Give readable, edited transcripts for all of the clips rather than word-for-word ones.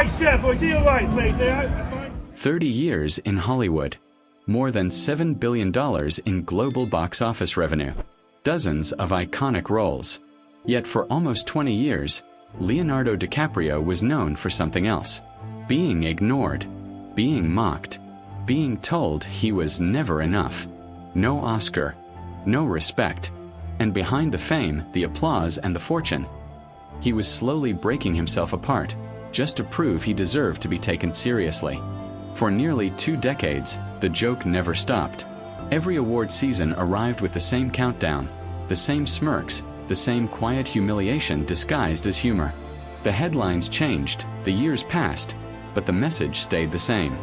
right, chef. Was he all right, please? That's fine. 30 years in Hollywood. More than $7 billion in global box office revenue. Dozens of iconic roles. Yet for almost 20 years, Leonardo DiCaprio was known for something else. Being ignored. Being mocked. Being told he was never enough. No Oscar. No respect. And behind the fame, the applause, and the fortune, he was slowly breaking himself apart, just to prove he deserved to be taken seriously. For nearly 2 decades, the joke never stopped. Every award season arrived with the same countdown, the same smirks, the same quiet humiliation disguised as humor. The headlines changed, the years passed, but the message stayed the same.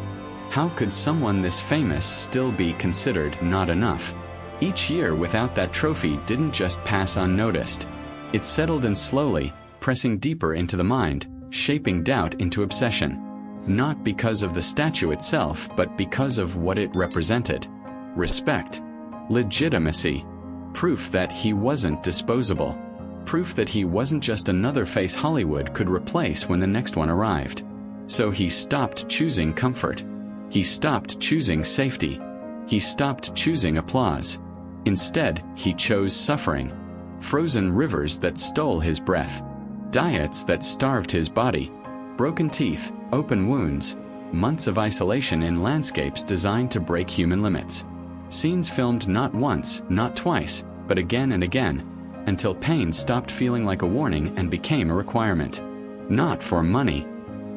How could someone this famous still be considered not enough? Each year without that trophy didn't just pass unnoticed. It settled in slowly, pressing deeper into the mind, shaping doubt into obsession. Not because of the statue itself, but because of what it represented. Respect. Legitimacy. Proof that he wasn't disposable. Proof that he wasn't just another face Hollywood could replace when the next one arrived. So he stopped choosing comfort. He stopped choosing safety. He stopped choosing applause. Instead, he chose suffering. Frozen rivers that stole his breath. Diets that starved his body. Broken teeth, open wounds, months of isolation in landscapes designed to break human limits. Scenes filmed not once, not twice, but again and again, until pain stopped feeling like a warning and became a requirement. Not for money,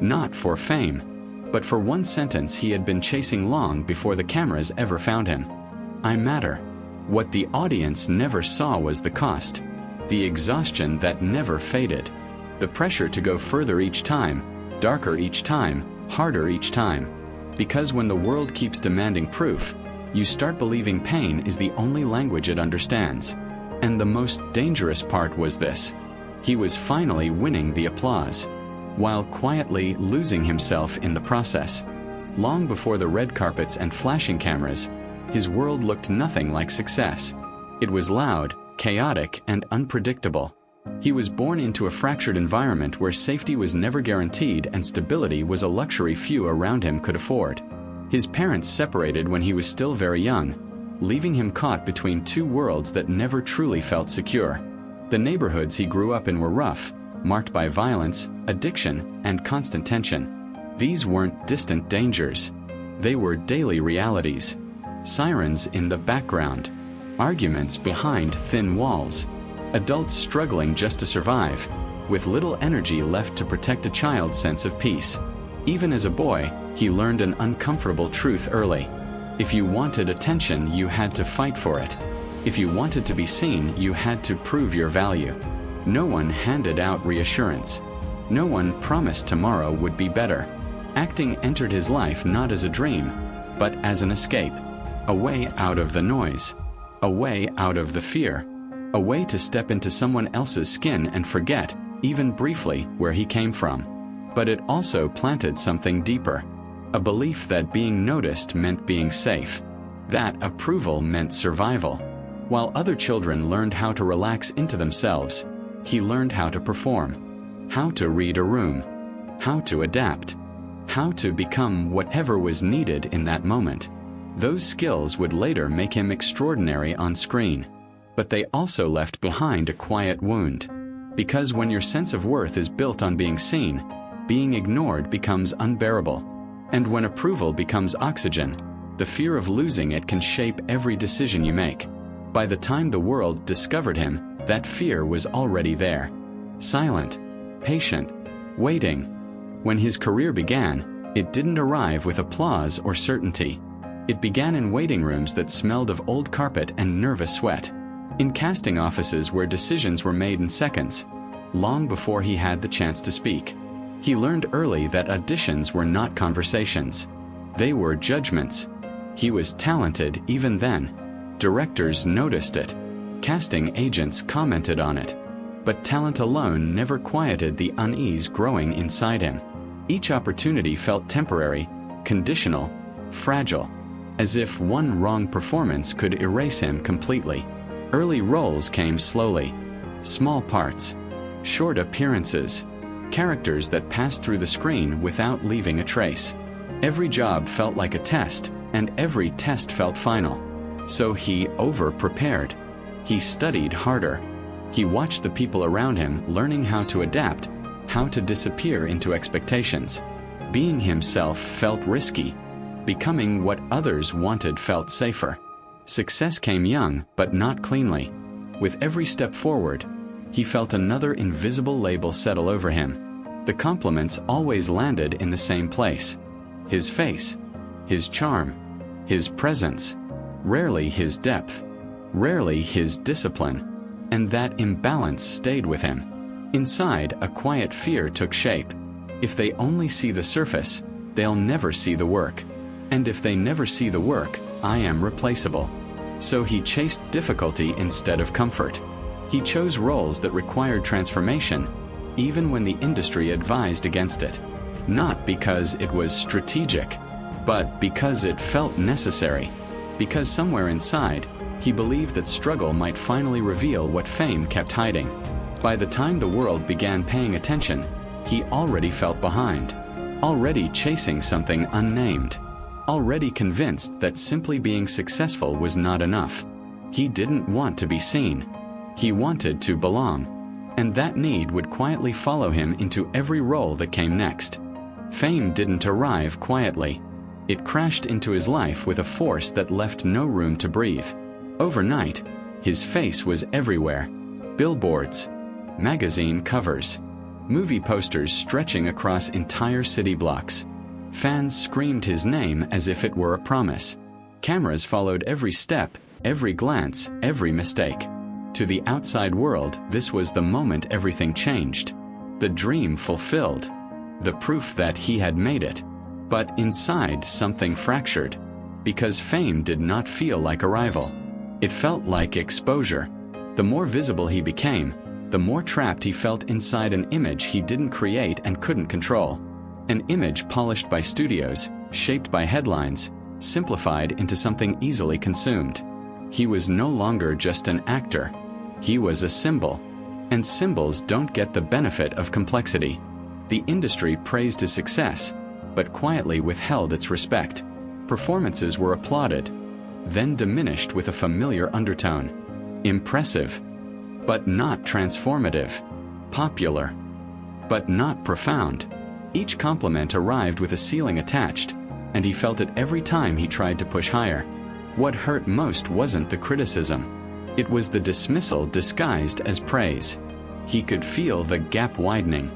not for fame, but for one sentence he had been chasing long before the cameras ever found him. I matter. What the audience never saw was the cost, the exhaustion that never faded, the pressure to go further each time, darker each time, harder each time. Because when the world keeps demanding proof, you start believing pain is the only language it understands. And the most dangerous part was this. He was finally winning the applause, while quietly losing himself in the process. Long before the red carpets and flashing cameras, his world looked nothing like success. It was loud, chaotic, and unpredictable. He was born into a fractured environment where safety was never guaranteed and stability was a luxury few around him could afford. His parents separated when he was still very young, leaving him caught between 2 worlds that never truly felt secure. The neighborhoods he grew up in were rough, marked by violence, addiction, and constant tension. These weren't distant dangers. They were daily realities. Sirens in the background. Arguments behind thin walls. Adults struggling just to survive, with little energy left to protect a child's sense of peace. Even as a boy, he learned an uncomfortable truth early. If you wanted attention, you had to fight for it. If you wanted to be seen, you had to prove your value. No one handed out reassurance. No one promised tomorrow would be better. Acting entered his life not as a dream, but as an escape. A way out of the noise. A way out of the fear. A way to step into someone else's skin and forget, even briefly, where he came from. But it also planted something deeper. A belief that being noticed meant being safe. That approval meant survival. While other children learned how to relax into themselves, he learned how to perform. How to read a room. How to adapt. How to become whatever was needed in that moment. Those skills would later make him extraordinary on screen. But they also left behind a quiet wound. Because when your sense of worth is built on being seen, being ignored becomes unbearable. And when approval becomes oxygen, the fear of losing it can shape every decision you make. By the time the world discovered him, that fear was already there. Silent, patient, waiting. When his career began, it didn't arrive with applause or certainty. It began in waiting rooms that smelled of old carpet and nervous sweat. In casting offices where decisions were made in seconds, long before he had the chance to speak. He learned early that auditions were not conversations. They were judgments. He was talented even then. Directors noticed it. Casting agents commented on it. But talent alone never quieted the unease growing inside him. Each opportunity felt temporary, conditional, fragile, as if one wrong performance could erase him completely. Early roles came slowly. Small parts. Short appearances. characters that passed through the screen without leaving a trace. Every job felt like a test, and every test felt final. So he over-prepared. He studied harder. He watched the people around him learning how to adapt, how to disappear into expectations. Being himself felt risky. Becoming what others wanted felt safer. Success came young, but not cleanly. With every step forward, he felt another invisible label settle over him. The compliments always landed in the same place. His face, his charm, his presence, rarely his depth, rarely his discipline, and that imbalance stayed with him. Inside, a quiet fear took shape. If they only see the surface, they'll never see the work. And if they never see the work, I am replaceable. So he chased difficulty instead of comfort. He chose roles that required transformation, even when the industry advised against it. Not because it was strategic, but because it felt necessary. Because somewhere inside, he believed that struggle might finally reveal what fame kept hiding. By the time the world began paying attention, he already felt behind, already chasing something unnamed, already convinced that simply being successful was not enough. He didn't want to be seen. He wanted to belong, and that need would quietly follow him into every role that came next. Fame didn't arrive quietly. It crashed into his life with a force that left no room to breathe. Overnight, his face was everywhere. Billboards, magazine covers, movie posters stretching across entire city blocks. Fans screamed his name as if it were a promise. Cameras followed every step, every glance, every mistake. To the outside world, this was the moment everything changed. The dream fulfilled. The proof that he had made it. But inside, something fractured. Because fame did not feel like arrival. It felt like exposure. The more visible he became, the more trapped he felt inside an image he didn't create and couldn't control. An image polished by studios, shaped by headlines, simplified into something easily consumed. He was no longer just an actor. He was a symbol. And symbols don't get the benefit of complexity. The industry praised his success, but quietly withheld its respect. Performances were applauded, then diminished with a familiar undertone. Impressive, but not transformative. Popular, but not profound. Each compliment arrived with a ceiling attached, and he felt it every time he tried to push higher. What hurt most wasn't the criticism. It was the dismissal disguised as praise. He could feel the gap widening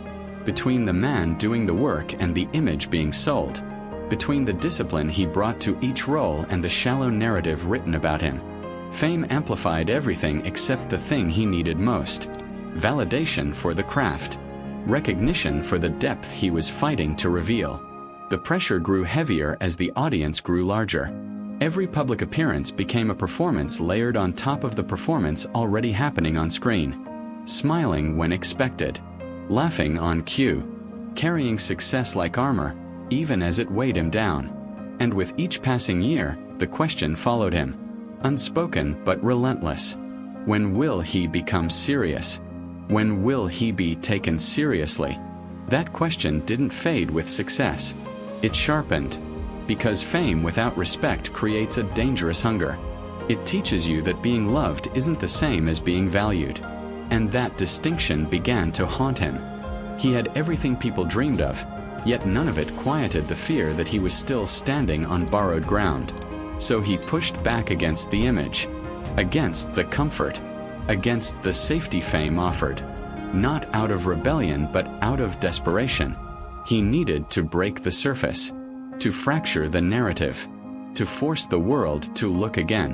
between the man doing the work and the image being sold, between the discipline he brought to each role and the shallow narrative written about him. Fame amplified everything except the thing he needed most: validation for the craft, recognition for the depth he was fighting to reveal. The pressure grew heavier as the audience grew larger. Every public appearance became a performance layered on top of the performance already happening on screen. Smiling when expected, laughing on cue, carrying success like armor, even as it weighed him down. And with each passing year, the question followed him. Unspoken but relentless. When will he become serious? When will he be taken seriously? That question didn't fade with success. It sharpened. Because fame without respect creates a dangerous hunger. It teaches you that being loved isn't the same as being valued. And that distinction began to haunt him. He had everything people dreamed of, yet none of it quieted the fear that he was still standing on borrowed ground. So he pushed back against the image, against the comfort, against the safety fame offered. Not out of rebellion, but out of desperation. He needed to break the surface, to fracture the narrative, to force the world to look again.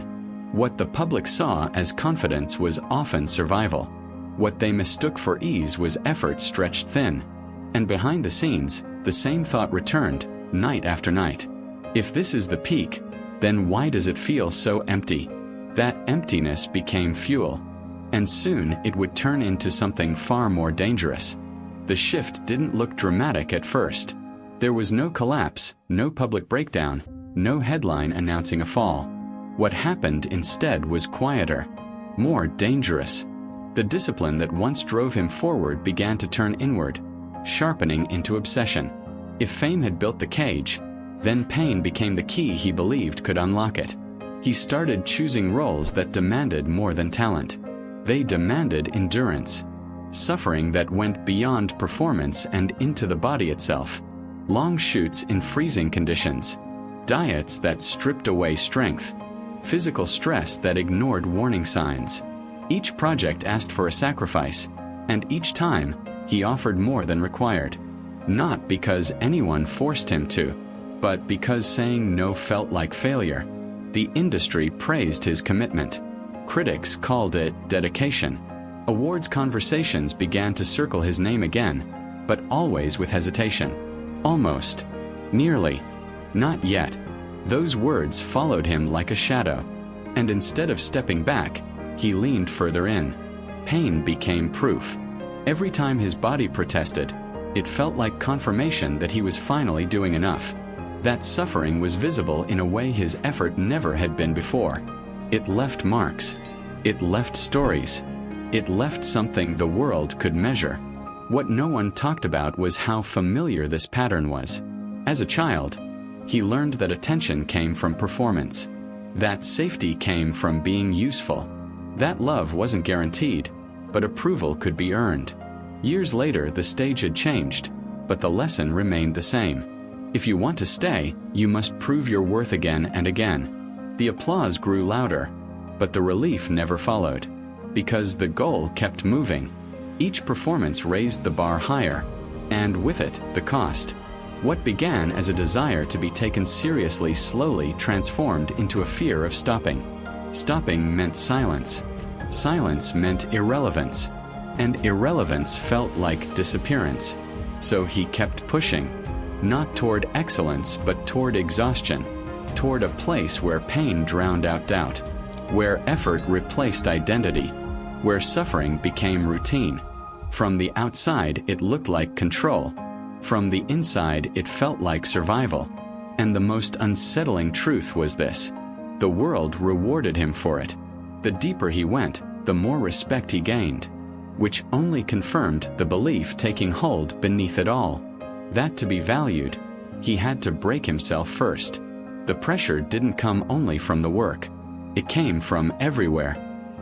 What the public saw as confidence was often survival. What they mistook for ease was effort stretched thin. And behind the scenes, the same thought returned, night after night. If this is the peak, then why does it feel so empty? That emptiness became fuel. And soon it would turn into something far more dangerous. The shift didn't look dramatic at first. There was no collapse, no public breakdown, no headline announcing a fall. What happened instead was quieter, more dangerous. The discipline that once drove him forward began to turn inward. sharpening into obsession. If fame had built the cage, then pain became the key he believed could unlock it. He started choosing roles that demanded more than talent. They demanded endurance. Suffering that went beyond performance and into the body itself. Long shoots in freezing conditions. Diets that stripped away strength. Physical stress that ignored warning signs. Each project asked for a sacrifice, and each time, he offered more than required. Not because anyone forced him to, but because saying no felt like failure. The industry praised his commitment. Critics called it dedication. Awards conversations began to circle his name again, but always with hesitation. Almost. Nearly. Not yet. Those words followed him like a shadow. And instead of stepping back, he leaned further in. Pain became proof. Every time his body protested, it felt like confirmation that he was finally doing enough. That suffering was visible in a way his effort never had been before. It left marks. It left stories. It left something the world could measure. What no one talked about was how familiar this pattern was. As a child, he learned that attention came from performance. That safety came from being useful. That love wasn't guaranteed, but approval could be earned. Years later, the stage had changed, but the lesson remained the same. If you want to stay, you must prove your worth again and again. The applause grew louder, but the relief never followed, because the goal kept moving. Each performance raised the bar higher, and with it, the cost. What began as a desire to be taken seriously slowly transformed into a fear of stopping. Stopping meant silence. Silence meant irrelevance. And irrelevance felt like disappearance. So he kept pushing. Not toward excellence, but toward exhaustion. Toward a place where pain drowned out doubt. Where effort replaced identity. Where suffering became routine. From the outside, it looked like control. From the inside, it felt like survival. And the most unsettling truth was this: the world rewarded him for it. The deeper he went, the more respect he gained, which only confirmed the belief taking hold beneath it all, that to be valued, he had to break himself first. The pressure didn't come only from the work. It came from everywhere.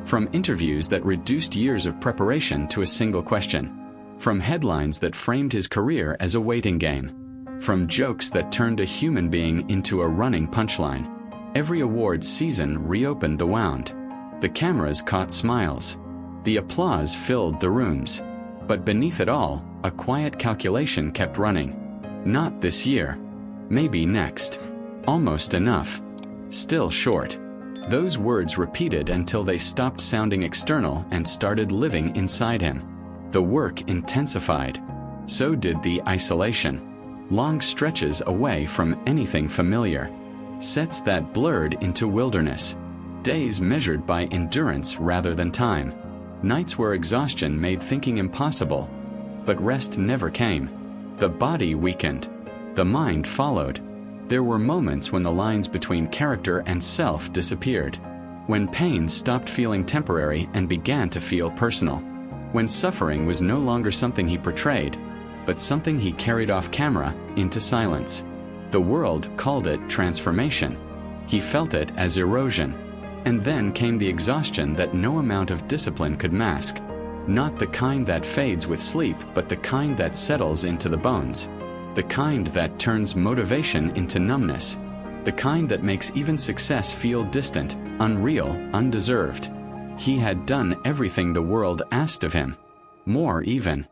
From interviews that reduced years of preparation to a single question. From headlines that framed his career as a waiting game. From jokes that turned a human being into a running punchline. Every awards season reopened the wound. The cameras caught smiles. The applause filled the rooms. But beneath it all, a quiet calculation kept running. Not this year. Maybe next. Almost enough. Still short. Those words repeated until they stopped sounding external and started living inside him. The work intensified. So did the isolation. Long stretches away from anything familiar. Sets that blurred into wilderness. Days measured by endurance rather than time. Nights where exhaustion made thinking impossible. But rest never came. The body weakened. The mind followed. There were moments when the lines between character and self disappeared. When pain stopped feeling temporary and began to feel personal. When suffering was no longer something he portrayed, but something he carried off camera into silence. The world called it transformation. He felt it as erosion. And then came the exhaustion that no amount of discipline could mask. Not the kind that fades with sleep, but the kind that settles into the bones. The kind that turns motivation into numbness. The kind that makes even success feel distant, unreal, undeserved. He had done everything the world asked of him. More even.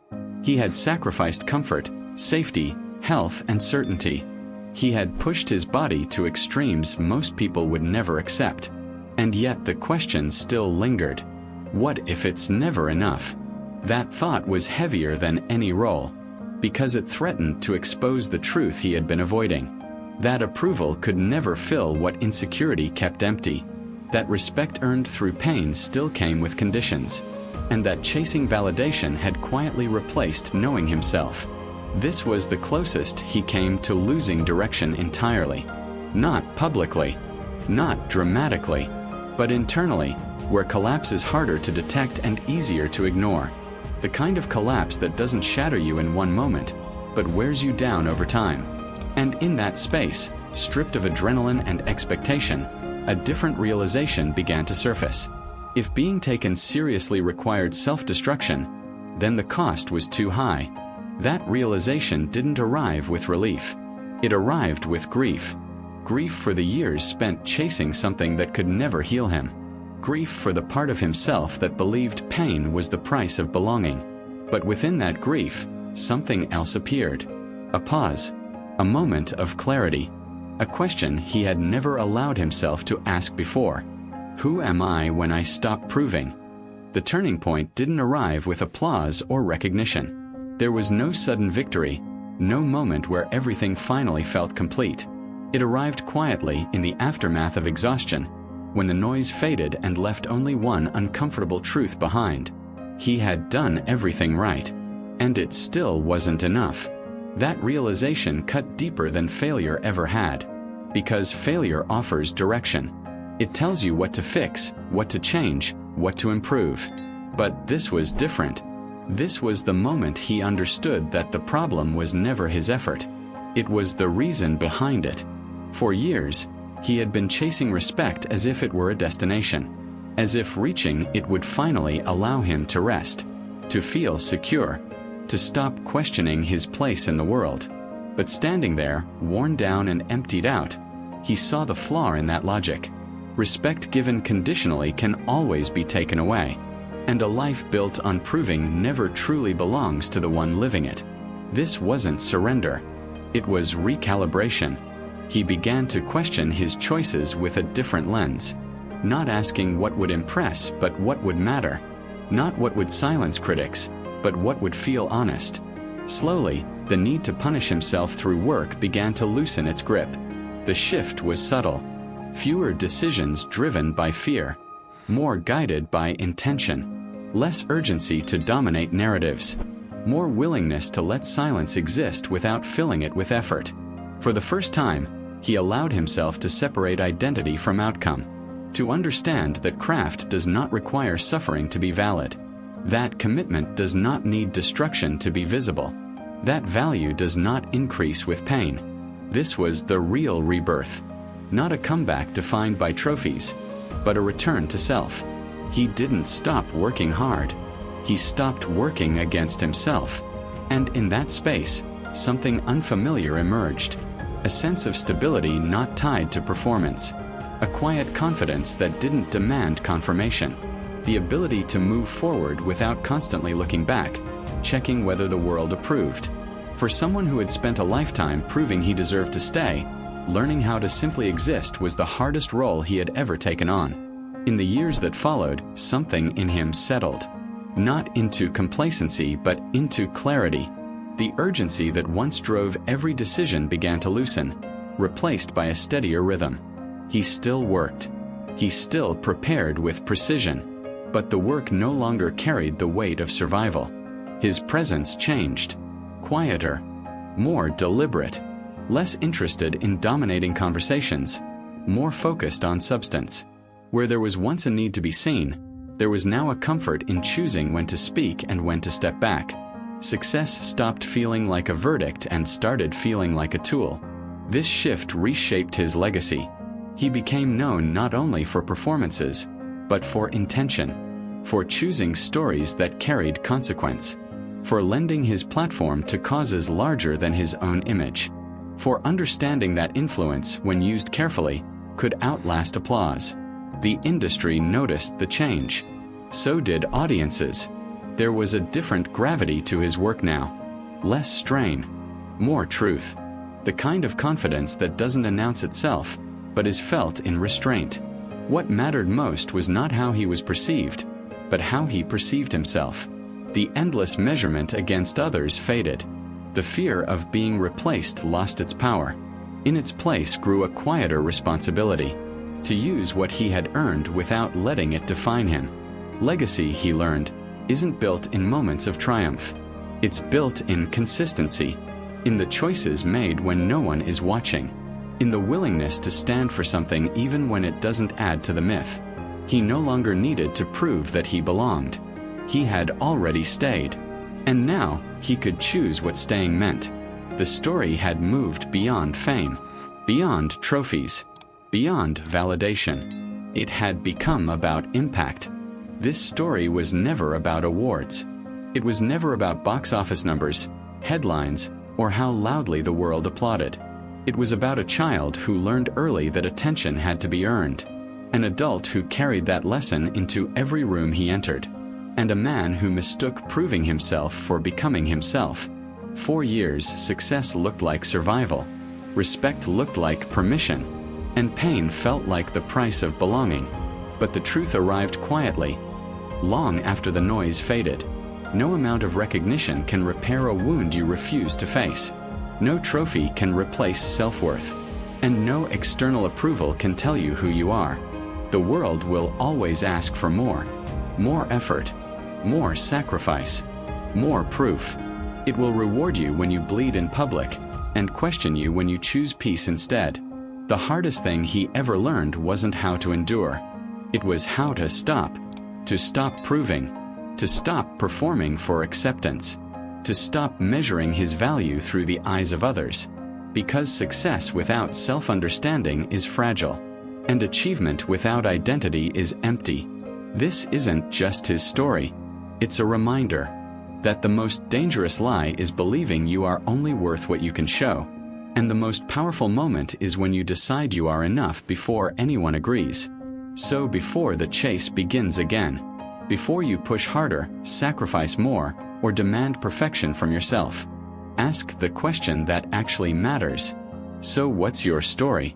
He had sacrificed comfort, safety, health, and certainty. He had pushed his body to extremes most people would never accept. And yet the question still lingered. What if it's never enough? That thought was heavier than any role, because it threatened to expose the truth he had been avoiding. That approval could never fill what insecurity kept empty. That respect earned through pain still came with conditions. And that chasing validation had quietly replaced knowing himself. This was the closest he came to losing direction entirely. Not publicly, not dramatically, but internally, where collapse is harder to detect and easier to ignore. The kind of collapse that doesn't shatter you in one moment, but wears you down over time. And in that space, stripped of adrenaline and expectation, a different realization began to surface. If being taken seriously required self-destruction, then the cost was too high. That realization didn't arrive with relief. It arrived with grief. Grief for the years spent chasing something that could never heal him. Grief for the part of himself that believed pain was the price of belonging. But within that grief, something else appeared. A pause. A moment of clarity. A question he had never allowed himself to ask before. Who am I when I stop proving? The turning point didn't arrive with applause or recognition. There was no sudden victory, no moment where everything finally felt complete. It arrived quietly in the aftermath of exhaustion, when the noise faded and left only one uncomfortable truth behind. He had done everything right. And it still wasn't enough. That realization cut deeper than failure ever had. Because failure offers direction. It tells you what to fix, what to change, what to improve. But this was different. This was the moment he understood that the problem was never his effort. It was the reason behind it. For years, he had been chasing respect as if it were a destination. As if reaching it would finally allow him to rest, to feel secure, to stop questioning his place in the world. But standing there, worn down and emptied out, he saw the flaw in that logic. Respect given conditionally can always be taken away, and a life built on proving never truly belongs to the one living it. This wasn't surrender. It was recalibration. He began to question his choices with a different lens. Not asking what would impress, but what would matter. Not what would silence critics, but what would feel honest. Slowly, the need to punish himself through work began to loosen its grip. The shift was subtle. Fewer decisions driven by fear. More guided by intention. Less urgency to dominate narratives. More willingness to let silence exist without filling it with effort. For the first time, he allowed himself to separate identity from outcome. To understand that craft does not require suffering to be valid. That commitment does not need destruction to be visible. That value does not increase with pain. This was the real rebirth. Not a comeback defined by trophies, but a return to self. He didn't stop working hard. He stopped working against himself. And in that space, something unfamiliar emerged. A sense of stability not tied to performance. A quiet confidence that didn't demand confirmation. The ability to move forward without constantly looking back, checking whether the world approved. For someone who had spent a lifetime proving he deserved to stay, learning how to simply exist was the hardest role he had ever taken on. In the years that followed, something in him settled. Not into complacency, but into clarity. The urgency that once drove every decision began to loosen, replaced by a steadier rhythm. He still worked. He still prepared with precision. But the work no longer carried the weight of survival. His presence changed. Quieter. More deliberate. Less interested in dominating conversations. More focused on substance. Where there was once a need to be seen, there was now a comfort in choosing when to speak and when to step back. Success stopped feeling like a verdict and started feeling like a tool. This shift reshaped his legacy. He became known not only for performances, but for intention, for choosing stories that carried consequence, for lending his platform to causes larger than his own image, for understanding that influence, when used carefully, could outlast applause. The industry noticed the change. So did audiences. There was a different gravity to his work now. Less strain, more truth. The kind of confidence that doesn't announce itself, but is felt in restraint. What mattered most was not how he was perceived, but how he perceived himself. The endless measurement against others faded. The fear of being replaced lost its power. In its place grew a quieter responsibility, to use what he had earned without letting it define him. Legacy, he learned, isn't built in moments of triumph. It's built in consistency, in the choices made when no one is watching, in the willingness to stand for something even when it doesn't add to the myth. He no longer needed to prove that he belonged. He had already stayed. And now, he could choose what staying meant. The story had moved beyond fame, beyond trophies, beyond validation. It had become about impact. This story was never about awards. It was never about box office numbers, headlines, or how loudly the world applauded. It was about a child who learned early that attention had to be earned, an adult who carried that lesson into every room he entered, and a man who mistook proving himself for becoming himself. 4 years, success looked like survival, respect looked like permission, and pain felt like the price of belonging. But the truth arrived quietly, long after the noise faded. No amount of recognition can repair a wound you refuse to face. No trophy can replace self-worth. And no external approval can tell you who you are. The world will always ask for more effort, more sacrifice, more proof. It will reward you when you bleed in public and question you when you choose peace instead. The hardest thing he ever learned wasn't how to endure. It was how to stop proving, to stop performing for acceptance, to stop measuring his value through the eyes of others. Because success without self-understanding is fragile, and achievement without identity is empty. This isn't just his story. It's a reminder that the most dangerous lie is believing you are only worth what you can show. And the most powerful moment is when you decide you are enough before anyone agrees. So before the chase begins again, before you push harder, sacrifice more, or demand perfection from yourself, ask the question that actually matters. So what's your story?